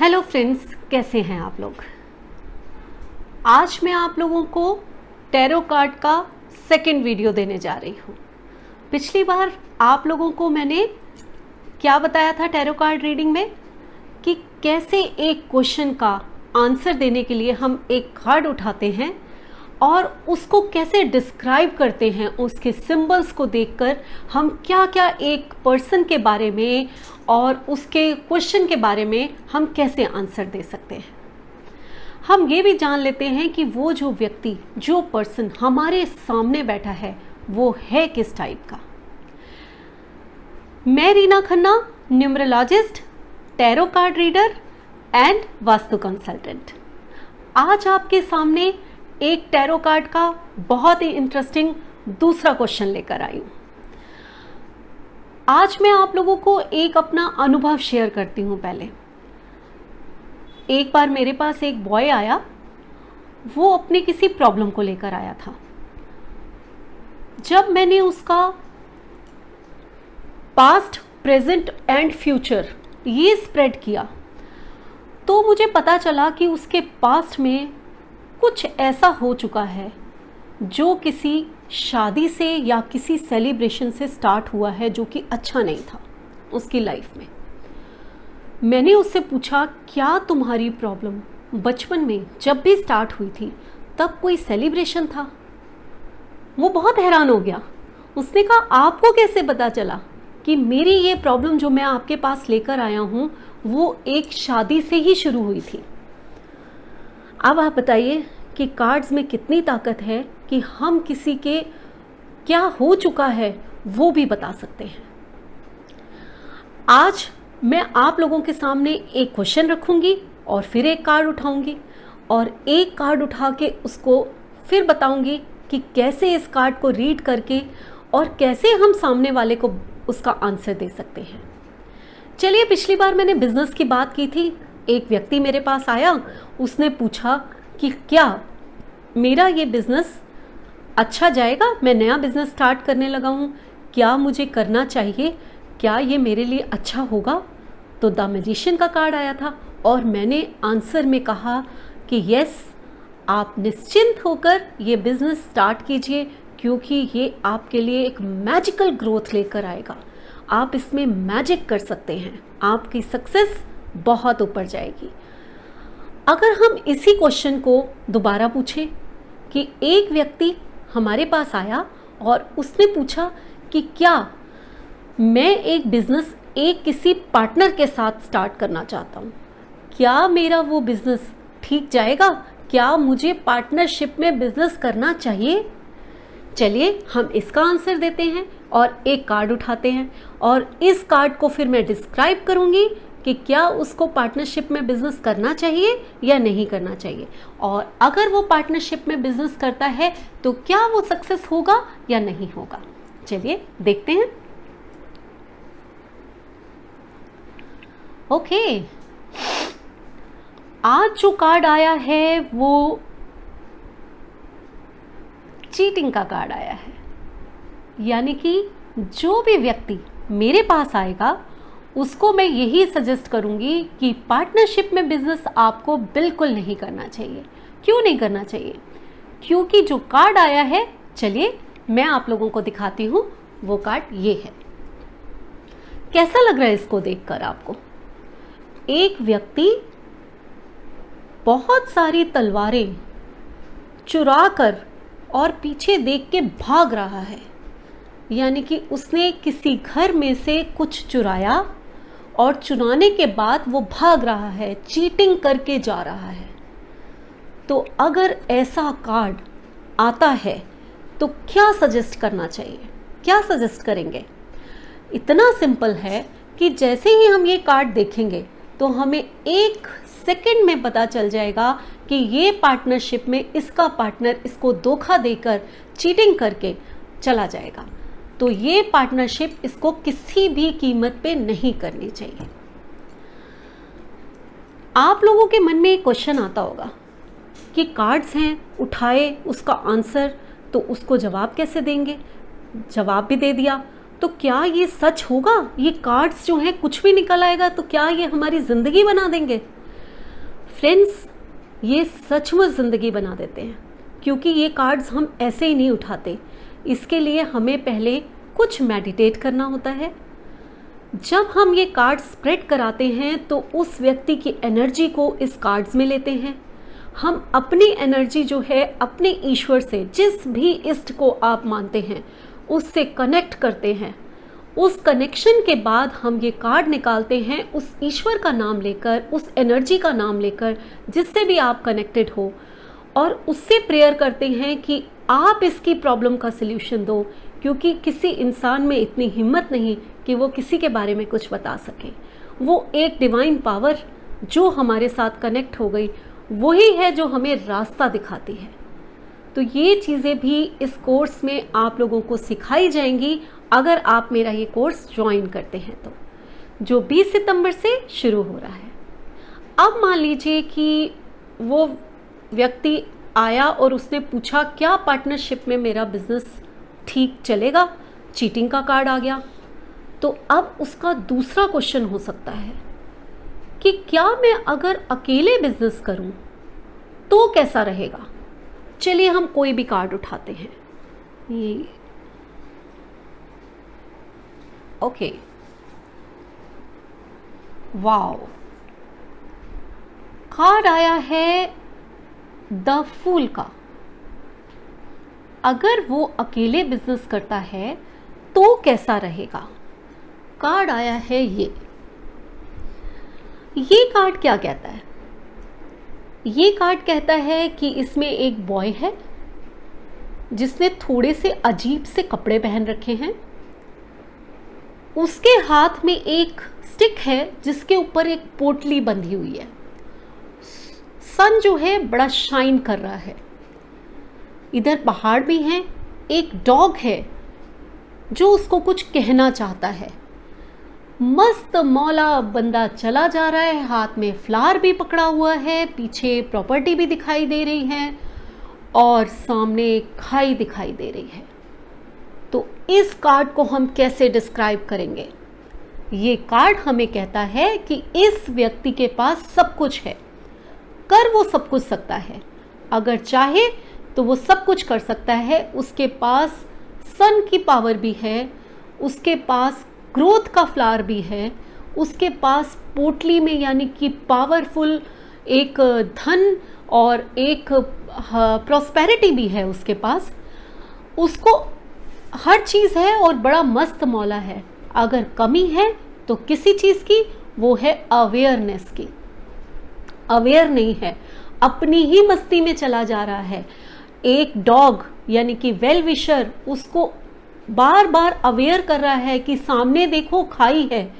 Hello friends, कैसे हैं आप लोग। आज मैं आप लोगों को टैरो कार्ड का सेकंड वीडियो देने जा रही हूँ। पिछली बार आप लोगों को मैंने क्या बताया था टैरो कार्ड रीडिंग में कि कैसे एक क्वेश्चन का आंसर देने के लिए हम एक कार्ड उठाते हैं और उसको कैसे डिस्क्राइब करते हैं, उसके सिंबल्स को देखकर हम क्या क्या एक पर्सन के बारे में और उसके क्वेश्चन के बारे में हम कैसे आंसर दे सकते हैं। हम ये भी जान लेते हैं कि वो जो व्यक्ति, जो पर्सन हमारे सामने बैठा है वो है किस टाइप का। मैं Reena Khanna, numerologist, tarot card reader and vastu consultant, आज आपके सामने एक टैरो कार्ड का बहुत ही इंटरेस्टिंग दूसरा क्वेश्चन लेकर आई हूँ। आज मैं आप लोगों को एक अपना अनुभव शेयर करती हूँ। पहले एक बार मेरे पास एक बॉय आया, वो अपनी किसी प्रॉब्लम को लेकर आया था। जब मैंने उसका पास्ट, प्रेजेंट एंड फ्यूचर ये स्प्रेड किया तो मुझे पता चला कि उसके पास्ट में कुछ ऐसा हो चुका है जो किसी शादी से या किसी सेलिब्रेशन से स्टार्ट हुआ है, जो कि अच्छा नहीं था उसकी लाइफ में। मैंने उससे पूछा, क्या तुम्हारी प्रॉब्लम बचपन में जब भी स्टार्ट हुई थी तब कोई सेलिब्रेशन था? वो बहुत हैरान हो गया। उसने कहा, आपको कैसे पता चला कि मेरी ये प्रॉब्लम जो मैं आपके पास लेकर आया हूँ वो एक शादी से ही शुरू हुई थी? अब आप बताइए कि कार्ड्स में कितनी ताकत है कि हम किसी के क्या हो चुका है वो भी बता सकते हैं। आज मैं आप लोगों के सामने एक क्वेश्चन रखूंगी और फिर एक कार्ड उठाऊंगी और एक कार्ड उठा के उसको फिर बताऊंगी कि कैसे इस कार्ड को रीड करके और कैसे हम सामने वाले को उसका आंसर दे सकते हैं। चलिए, पिछली बार मैंने बिजनेस की बात की थी। एक व्यक्ति मेरे पास आया, उसने पूछा कि क्या मेरा ये बिजनेस अच्छा जाएगा, मैं नया बिजनेस स्टार्ट करने लगा हूँ, क्या मुझे करना चाहिए, क्या ये मेरे लिए अच्छा होगा? तो द मैजिशियन का कार्ड आया था और मैंने आंसर में कहा कि यस, आप निश्चिंत होकर ये बिजनेस स्टार्ट कीजिए क्योंकि ये आपके लिए एक मैजिकल ग्रोथ लेकर आएगा। आप इसमें मैजिक कर सकते हैं, आपकी सक्सेस बहुत ऊपर जाएगी। अगर हम इसी क्वेश्चन को दोबारा पूछें कि एक व्यक्ति हमारे पास आया और उसने पूछा कि क्या मैं एक बिजनेस एक किसी पार्टनर के साथ स्टार्ट करना चाहता हूँ, क्या मेरा वो बिजनेस ठीक जाएगा, क्या मुझे पार्टनरशिप में बिजनेस करना चाहिए? चलिए, हम इसका आंसर देते हैं और एक कार्ड उठाते हैं और इस कार्ड को फिर मैं डिस्क्राइब करूँगी कि क्या उसको पार्टनरशिप में बिजनेस करना चाहिए या नहीं करना चाहिए, और अगर वो पार्टनरशिप में बिजनेस करता है तो क्या वो सक्सेस होगा या नहीं होगा। चलिए देखते हैं। ओके, आज जो कार्ड आया है वो चीटिंग का कार्ड आया है। यानी कि जो भी व्यक्ति मेरे पास आएगा उसको मैं यही सजेस्ट करूंगी कि पार्टनरशिप में बिजनेस आपको बिल्कुल नहीं करना चाहिए। क्यों नहीं करना चाहिए? क्योंकि जो कार्ड आया है, चलिए मैं आप लोगों को दिखाती हूँ। वो कार्ड ये है। कैसा लग रहा है इसको देखकर आपको? एक व्यक्ति बहुत सारी तलवारें चुरा कर और पीछे देख के भाग रहा है। यानी कि उसने किसी घर में से कुछ चुराया और चुराने के बाद वो भाग रहा है, चीटिंग करके जा रहा है। तो अगर ऐसा कार्ड आता है तो क्या सजेस्ट करना चाहिए? क्या सजेस्ट करेंगे? इतना सिंपल है कि जैसे ही हम ये कार्ड देखेंगे तो हमें एक सेकंड में पता चल जाएगा कि ये पार्टनरशिप में इसका पार्टनर इसको धोखा देकर, चीटिंग करके चला जाएगा। तो ये पार्टनरशिप इसको किसी भी कीमत पे नहीं करनी चाहिए। आप लोगों के मन में एक क्वेश्चन आता होगा कि कार्ड्स हैं, उठाए उसका आंसर, तो उसको जवाब कैसे देंगे? जवाब भी दे दिया तो क्या ये सच होगा? ये कार्ड्स जो हैं कुछ भी निकल आएगा तो क्या ये हमारी जिंदगी बना देंगे? फ्रेंड्स, ये सचमुच ज़िंदगी बना देते हैं, क्योंकि ये कार्ड्स हम ऐसे ही नहीं उठाते। इसके लिए हमें पहले कुछ मेडिटेट करना होता है। जब हम ये कार्ड स्प्रेड कराते हैं तो उस व्यक्ति की एनर्जी को इस कार्ड्स में लेते हैं। हम अपनी एनर्जी जो है अपने ईश्वर से, जिस भी इष्ट को आप मानते हैं, उससे कनेक्ट करते हैं। उस कनेक्शन के बाद हम ये कार्ड निकालते हैं उस ईश्वर का नाम लेकर, उस एनर्जी का नाम लेकर जिससे भी आप कनेक्टेड हो, और उससे प्रेयर करते हैं कि आप इसकी प्रॉब्लम का सल्यूशन दो, क्योंकि किसी इंसान में इतनी हिम्मत नहीं कि वो किसी के बारे में कुछ बता सके। वो एक डिवाइन पावर जो हमारे साथ कनेक्ट हो गई, वही है जो हमें रास्ता दिखाती है। तो ये चीज़ें भी इस कोर्स में आप लोगों को सिखाई जाएंगी अगर आप मेरा ये कोर्स ज्वाइन करते हैं तो, जो 20 सितंबर से शुरू हो रहा है। अब मान लीजिए कि वो व्यक्ति आया और उसने पूछा क्या पार्टनरशिप में मेरा बिजनेस ठीक चलेगा, चीटिंग का कार्ड आ गया। तो अब उसका दूसरा क्वेश्चन हो सकता है कि क्या मैं अगर अकेले बिजनेस करूं तो कैसा रहेगा। चलिए हम कोई भी कार्ड उठाते हैं। ये ओके, वाओ, कार्ड आया है द फूल का। अगर वो अकेले बिजनेस करता है तो कैसा रहेगा। कार्ड आया है ये कार्ड क्या कहता है? ये कार्ड कहता है कि इसमें एक बॉय है जिसने थोड़े से अजीब से कपड़े पहन रखे हैं। उसके हाथ में एक स्टिक है जिसके ऊपर एक पोटली बंधी हुई है। सन जो है बड़ा शाइन कर रहा है। इधर पहाड़ भी हैं, एक डॉग है जो उसको कुछ कहना चाहता है। मस्त मौला बंदा चला जा रहा है, हाथ में फ्लावर भी पकड़ा हुआ है, पीछे प्रॉपर्टी भी दिखाई दे रही है और सामने खाई दिखाई दे रही है। तो इस कार्ड को हम कैसे डिस्क्राइब करेंगे? ये कार्ड हमें कहता है कि इस व्यक्ति के पास सब कुछ है, कर वो सब कुछ सकता है, अगर चाहे तो वो सब कुछ कर सकता है। उसके पास सन की पावर भी है, उसके पास ग्रोथ का फ्लावर भी है, उसके पास पोटली में यानी कि पावरफुल एक धन और एक प्रॉस्पेरिटी भी है उसके पास। उसको हर चीज़ है और बड़ा मस्त मौला है। अगर कमी है तो किसी चीज़ की, वो है अवेयरनेस की। अवेयर नहीं है, अपनी ही मस्ती में चला जा रहा है। एक डॉग यानी कि वेल विशर उसको बार बार अवेयर कर रहा है कि सामने देखो खाई है,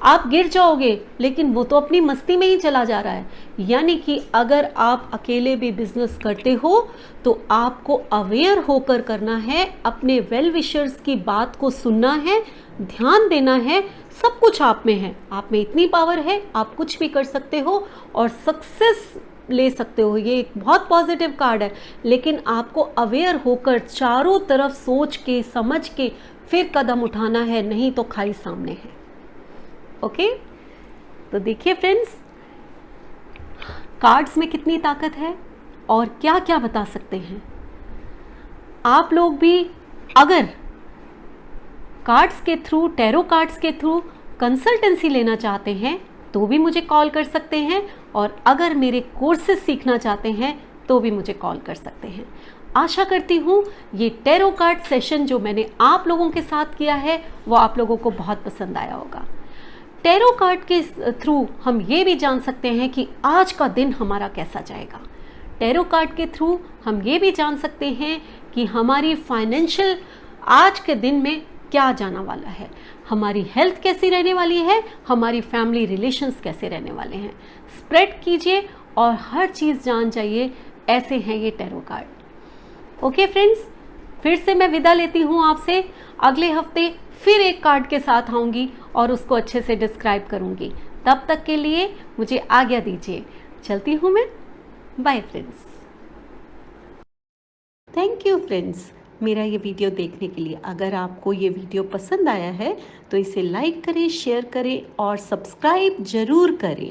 आप गिर जाओगे, लेकिन वो तो अपनी मस्ती में ही चला जा रहा है। यानी कि अगर आप अकेले भी बिजनेस करते हो तो आपको अवेयर होकर करना है, अपने वेल विशर्स की बात को सुनना है, ध्यान देना है। सब कुछ आप में है, आप में इतनी पावर है, आप कुछ भी कर सकते हो और सक्सेस ले सकते हो। ये एक बहुत पॉजिटिव कार्ड है, लेकिन आपको अवेयर होकर चारों तरफ सोच के समझ के फिर कदम उठाना है, नहीं तो खाई सामने है। ओके, तो देखिए फ्रेंड्स, कार्ड्स में कितनी ताकत है और क्या क्या बता सकते हैं। आप लोग भी अगर कार्ड्स के थ्रू, टैरो कार्ड्स के थ्रू कंसल्टेंसी लेना चाहते हैं तो भी मुझे कॉल कर सकते हैं, और अगर मेरे कोर्सेज सीखना चाहते हैं तो भी मुझे कॉल कर सकते हैं। आशा करती हूँ ये टैरो कार्ड सेशन जो मैंने आप लोगों के साथ किया है वो आप लोगों को बहुत पसंद आया होगा। टैरो कार्ड के थ्रू हम ये भी जान सकते हैं कि आज का दिन हमारा कैसा जाएगा। टैरो कार्ड के थ्रू हम ये भी जान सकते हैं कि हमारी फाइनेंशियल आज के दिन में क्या जाना वाला है, हमारी हेल्थ कैसी रहने वाली है, हमारी फैमिली रिलेशंस कैसे रहने वाले हैं। स्प्रेड कीजिए और हर चीज़ जान जाइए। ऐसे हैं ये टैरो कार्ड। ओके फ्रेंड्स, फिर से मैं विदा लेती हूँ आपसे। अगले हफ्ते फिर एक कार्ड के साथ आऊँगी और उसको अच्छे से डिस्क्राइब करूँगी। तब तक के लिए मुझे आज्ञा दीजिए, चलती हूँ मैं। Bye friends. Thank you friends मेरा ये वीडियो देखने के लिए। अगर आपको ये वीडियो पसंद आया है तो इसे लाइक करें, शेयर करें और सब्सक्राइब ज़रूर करें।